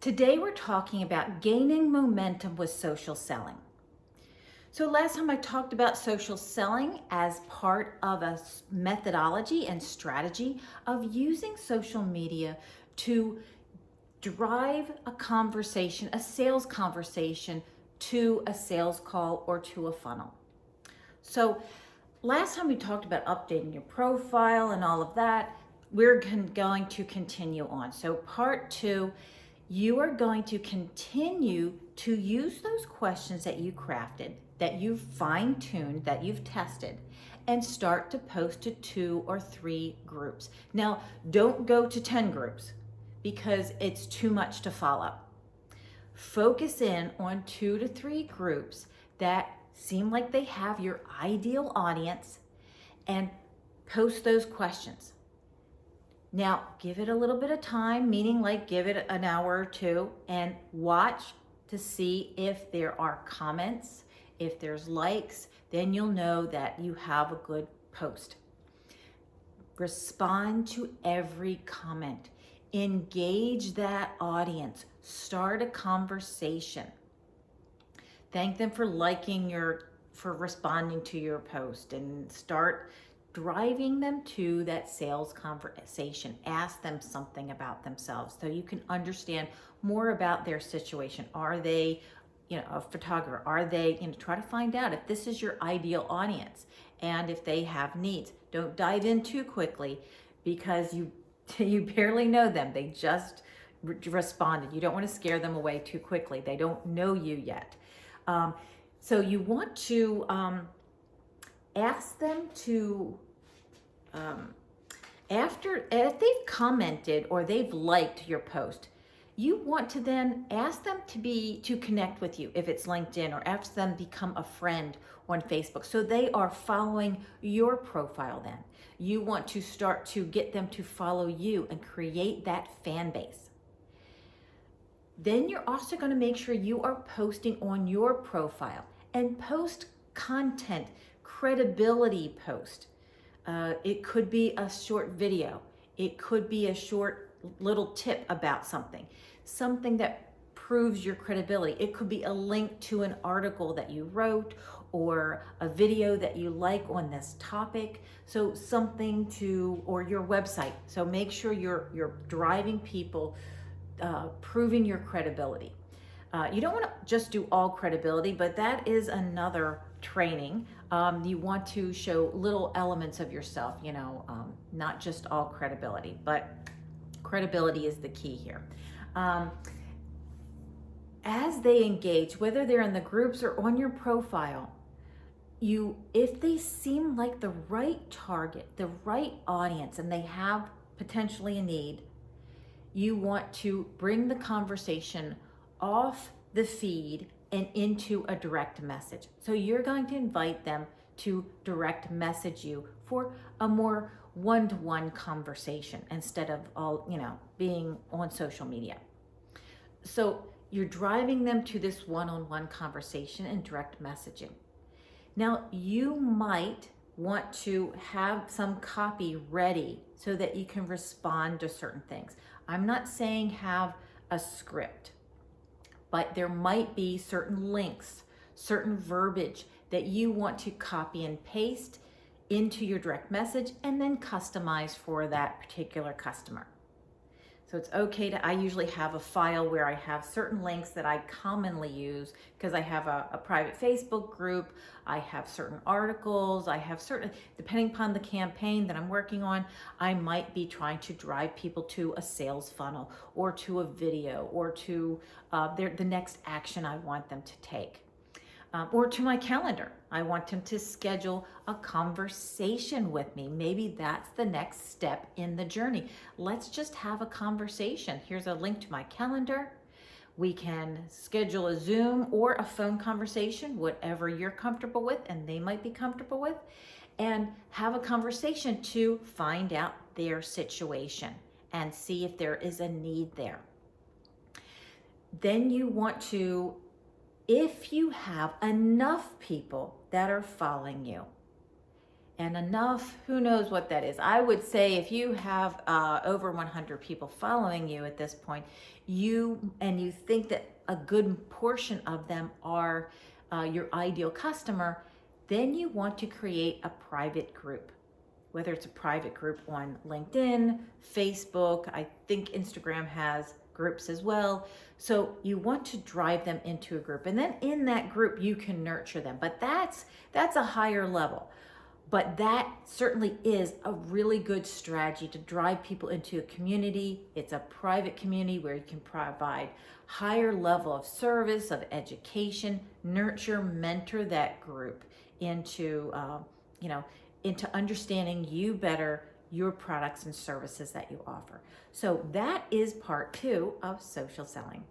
Today we're talking about gaining momentum with social selling. So last time I talked about social selling as part of a methodology and strategy of using social media to drive a conversation, a sales conversation to a sales call or to a funnel. So last time we talked about updating your profile and all of that. We're going to continue on. So part 2, you are going to continue to use those questions that you crafted, that you've fine-tuned, that you've tested, and start to post to 2 or 3 groups. Now, don't go to 10 groups because it's too much to follow. Focus in on 2 to 3 groups that seem like they have your ideal audience and post those questions. Now, give it a little bit of time, meaning like give it an hour or 2, and watch to see if there are comments, if there's likes, then you'll know that you have a good post. Respond to every comment. Engage that audience. Start a conversation. Thank them for for responding to your post, and start driving them to that sales conversation. Ask them something about themselves so you can understand more about their situation. Are they, a photographer? Are they, try to find out if this is your ideal audience and if they have needs. Don't dive in too quickly because you barely know them. They just responded. You don't want to scare them away too quickly. They don't know you yet. So you want to ask them to, if they've commented or they've liked your post, you want to then ask them to connect with you if it's LinkedIn, or ask them become a friend on Facebook. So they are following your profile then. You want to start to get them to follow you and create that fan base. Then you're also going to make sure you are posting on your profile and post content, credibility post. It could be a short video. It could be a short little tip about something that proves your credibility. It could be a link to an article that you wrote or a video that you like on this topic. So or your website. So make sure you're driving people, proving your credibility. You don't want to just do all credibility, but that is another training. You want to show little elements of yourself, not just all credibility, but credibility is the key here. As they engage, whether they're in the groups or on your profile, if they seem like the right target, the right audience, and they have potentially a need, you want to bring the conversation off the feed and into a direct message. So you're going to invite them to direct message you for a more one-to-one conversation instead of all, being on social media. So you're driving them to this one-on-one conversation and direct messaging. Now, you might want to have some copy ready so that you can respond to certain things. I'm not saying have a script, but there might be certain links, certain verbiage that you want to copy and paste into your direct message and then customize for that particular customer. So it's okay I usually have a file where I have certain links that I commonly use because I have a private Facebook group, I have certain articles, depending upon the campaign that I'm working on, I might be trying to drive people to a sales funnel or to a video or to the next action I want them to take. Or to my calendar. I want them to schedule a conversation with me. Maybe that's the next step in the journey. Let's just have a conversation. Here's a link to my calendar. We can schedule a Zoom or a phone conversation, whatever you're comfortable with and they might be comfortable with, and have a conversation to find out their situation and see if there is a need there. Then you want to, if you have enough people that are following you, and enough, who knows what that is. I would say if you have over 100 people following you at this point, you think that a good portion of them are your ideal customer, then you want to create a private group. Whether it's a private group on LinkedIn, Facebook, I think Instagram has groups as well. So you want to drive them into a group, and then in that group you can nurture them. But that's a higher level. But that certainly is a really good strategy to drive people into a community. It's a private community where you can provide higher level of service, of education, nurture, mentor that group into, into understanding you better, your products and services that you offer. So that is part 2 of social selling.